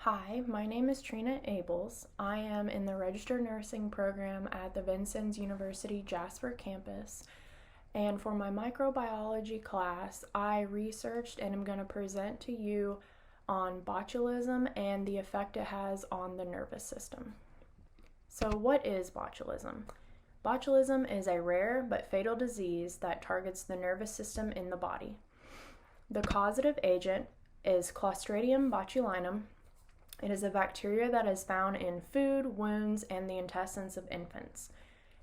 Hi, my name is Trina Abels. I am in the Registered Nursing program at the Vincennes University Jasper campus. And for my microbiology class, I researched and am going to present to you on botulism and the effect it has on the nervous system. So, what is botulism? Botulism is a rare but fatal disease that targets the nervous system in the body. The causative agent is Clostridium botulinum. It is a bacteria that is found in food, wounds, and the intestines of infants.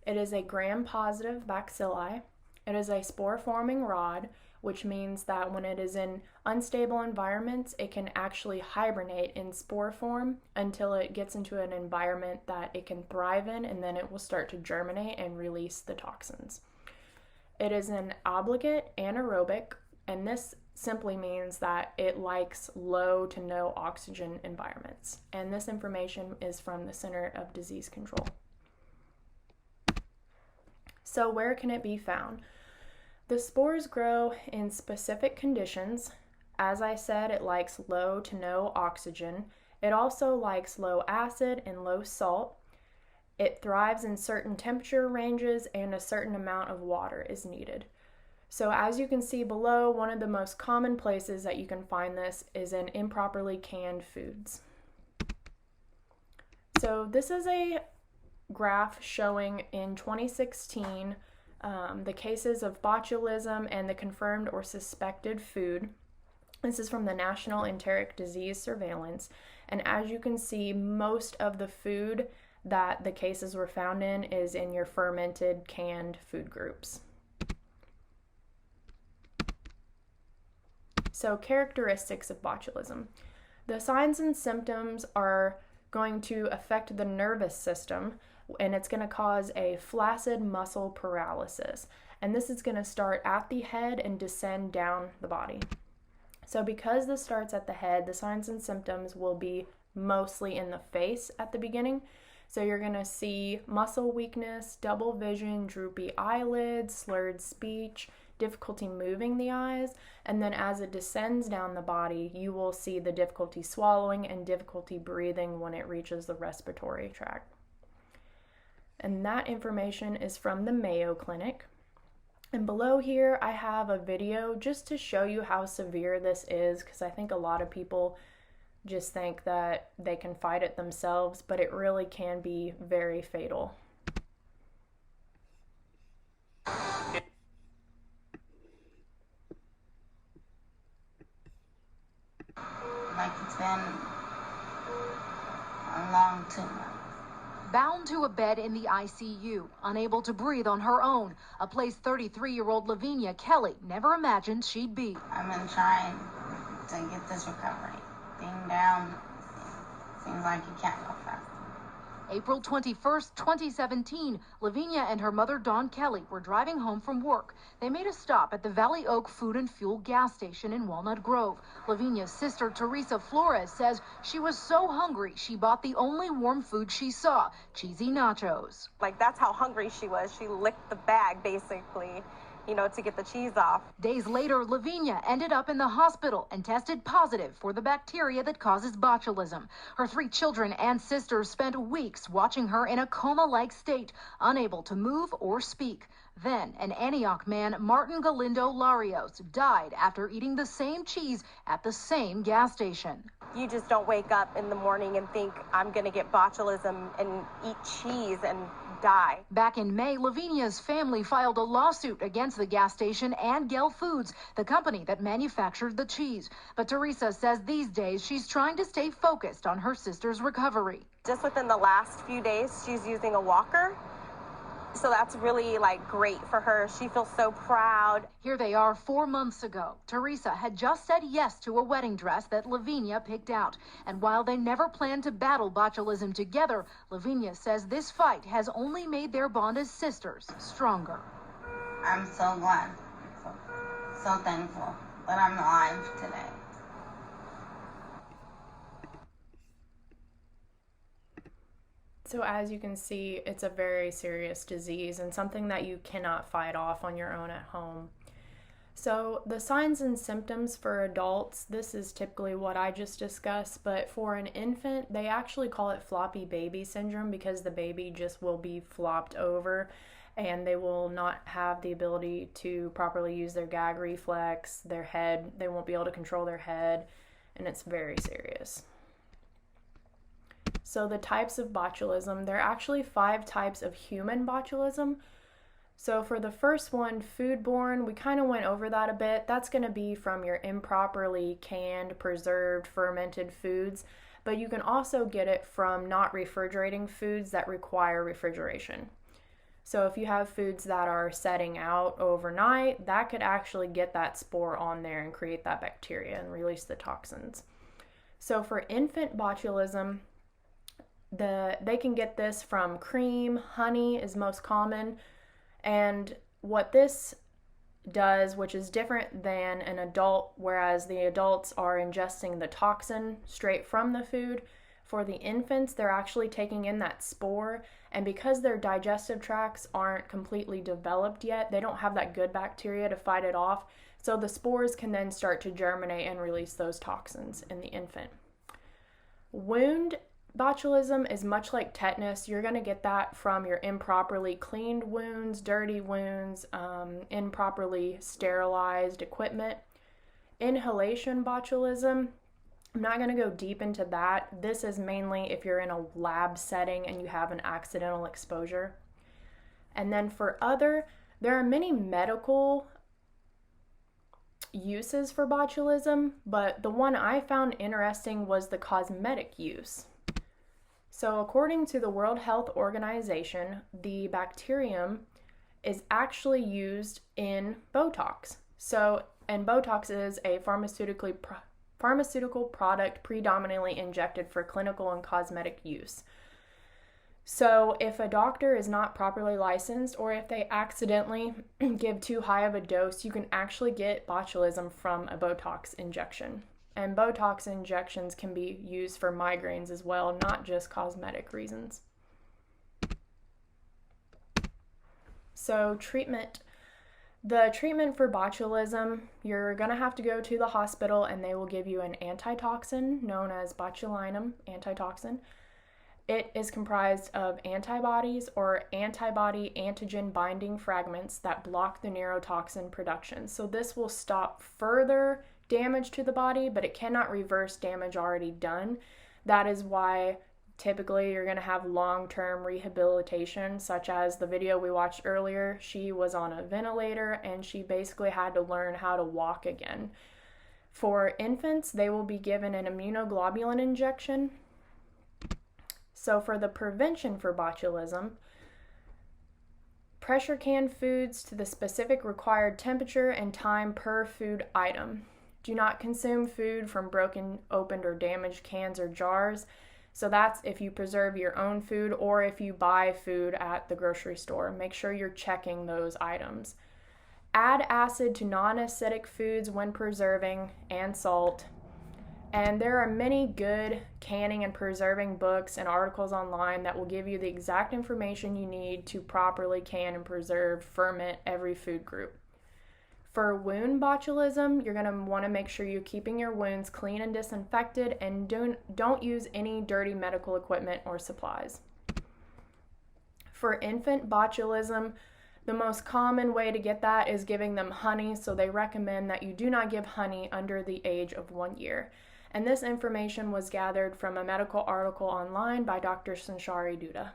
It is a gram-positive bacilli. It is a spore-forming rod, which means that when it is in unstable environments, it can actually hibernate in spore form until it gets into an environment that it can thrive in, and then it will start to germinate and release the toxins. It is an obligate anaerobic, and this simply means that it likes low to no oxygen environments. And this information is from the Center of Disease Control. So where can it be found? The spores grow in specific conditions. As I said, it likes low to no oxygen. It also likes low acid and low salt. It thrives in certain temperature ranges, and a certain amount of water is needed. So as you can see below, one of the most common places that you can find this is in improperly canned foods. So this is a graph showing in 2016 the cases of botulism and the confirmed or suspected food. This is from the National Enteric Disease Surveillance. And as you can see, most of the food that the cases were found in is in your fermented canned food groups. So characteristics of botulism. The signs and symptoms are going to affect the nervous system, and it's going to cause a flaccid muscle paralysis. And this is going to start at the head and descend down the body. So because this starts at the head, the signs and symptoms will be mostly in the face at the beginning. So you're going to see muscle weakness, double vision, droopy eyelids, slurred speech, difficulty moving the eyes, and then as it descends down the body, you will see the difficulty swallowing and difficulty breathing when it reaches the respiratory tract. And that information is from the Mayo Clinic. And below here, I have a video just to show you how severe this is, because I think a lot of people just think that they can fight it themselves, but it really can be very fatal. Like it's been a long tumor. Bound to a bed in the ICU, unable to breathe on her own, a place 33-year-old Lavinia Kelly never imagined she'd be. I've been trying to get this recovery. Being down seems like you can't go fast. April 21st, 2017, Lavinia and her mother, Dawn Kelly, were driving home from work. They made a stop at the Valley Oak Food and Fuel gas station in Walnut Grove. Lavinia's sister, Teresa Flores, says she was so hungry she bought the only warm food she saw, cheesy nachos. Like, that's how hungry she was. She licked the bag, basically, to get the cheese off. Days later, Lavinia ended up in the hospital and tested positive for the bacteria that causes botulism. Her 3 children and sisters spent weeks watching her in a coma-like state, unable to move or speak. Then, an Antioch man, Martin Galindo Larios, died after eating the same cheese at the same gas station. You just don't wake up in the morning and think, I'm going to get botulism and eat cheese and die. Back in May, Lavinia's family filed a lawsuit against the gas station and Gel Foods, the company that manufactured the cheese. But Teresa says these days she's trying to stay focused on her sister's recovery. Just within the last few days, she's using a walker. So that's really great for her. She feels so proud. Here they are 4 months ago. Teresa had just said yes to a wedding dress that Lavinia picked out. And while they never planned to battle botulism together, Lavinia says this fight has only made their bond as sisters stronger. I'm so glad, so thankful that I'm alive today. So as you can see, it's a very serious disease and something that you cannot fight off on your own at home. So the signs and symptoms for adults, this is typically what I just discussed, but for an infant, they actually call it floppy baby syndrome because the baby just will be flopped over and they will not have the ability to properly use their gag reflex, their head, they won't be able to control their head, and it's very serious. So the types of botulism, there are actually 5 types of human botulism. So for the first one, foodborne, we kind of went over that a bit. That's going to be from your improperly canned, preserved, fermented foods, but you can also get it from not refrigerating foods that require refrigeration. So if you have foods that are setting out overnight, that could actually get that spore on there and create that bacteria and release the toxins. So for infant botulism, they can get this from cream, honey is most common. And what this does, which is different than an adult, whereas the adults are ingesting the toxin straight from the food, for the infants, they're actually taking in that spore. And because their digestive tracts aren't completely developed yet, they don't have that good bacteria to fight it off. So the spores can then start to germinate and release those toxins in the infant. Wound botulism is much like tetanus. You're going to get that from your improperly cleaned wounds, dirty wounds, improperly sterilized equipment. Inhalation botulism, I'm not going to go deep into that. This is mainly if you're in a lab setting and you have an accidental exposure. And then for other, there are many medical uses for botulism, but the one I found interesting was the cosmetic use. So according to the World Health Organization, the bacterium is actually used in Botox. And Botox is a pharmaceutical product predominantly injected for clinical and cosmetic use. So if a doctor is not properly licensed or if they accidentally give too high of a dose, you can actually get botulism from a Botox injection. And Botox injections can be used for migraines as well, not just cosmetic reasons. So treatment. The treatment for botulism, you're going to have to go to the hospital and they will give you an antitoxin known as botulinum antitoxin. It is comprised of antibodies or antibody antigen binding fragments that block the neurotoxin production. So this will stop further damage to the body, but it cannot reverse damage already done. That is why typically you're going to have long-term rehabilitation, such as the video we watched earlier. She was on a ventilator and she basically had to learn how to walk again. For infants, they will be given an immunoglobulin injection. So for the prevention for botulism, pressure can foods to the specific required temperature and time per food item. Do not consume food from broken, opened, or damaged cans or jars. So that's if you preserve your own food or if you buy food at the grocery store. Make sure you're checking those items. Add acid to non-acidic foods when preserving and salt. And there are many good canning and preserving books and articles online that will give you the exact information you need to properly can and preserve, ferment every food group. For wound botulism, you're going to want to make sure you're keeping your wounds clean and disinfected and don't use any dirty medical equipment or supplies. For infant botulism, the most common way to get that is giving them honey, so they recommend that you do not give honey under the age of 1 year. And this information was gathered from a medical article online by Dr. Sanchari Duda.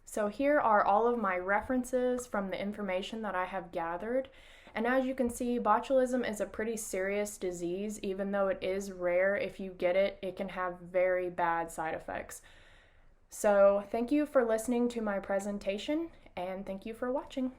So here are all of my references from the information that I have gathered. And as you can see, botulism is a pretty serious disease. Even though it is rare, if you get it, it can have very bad side effects. So thank you for listening to my presentation, and thank you for watching.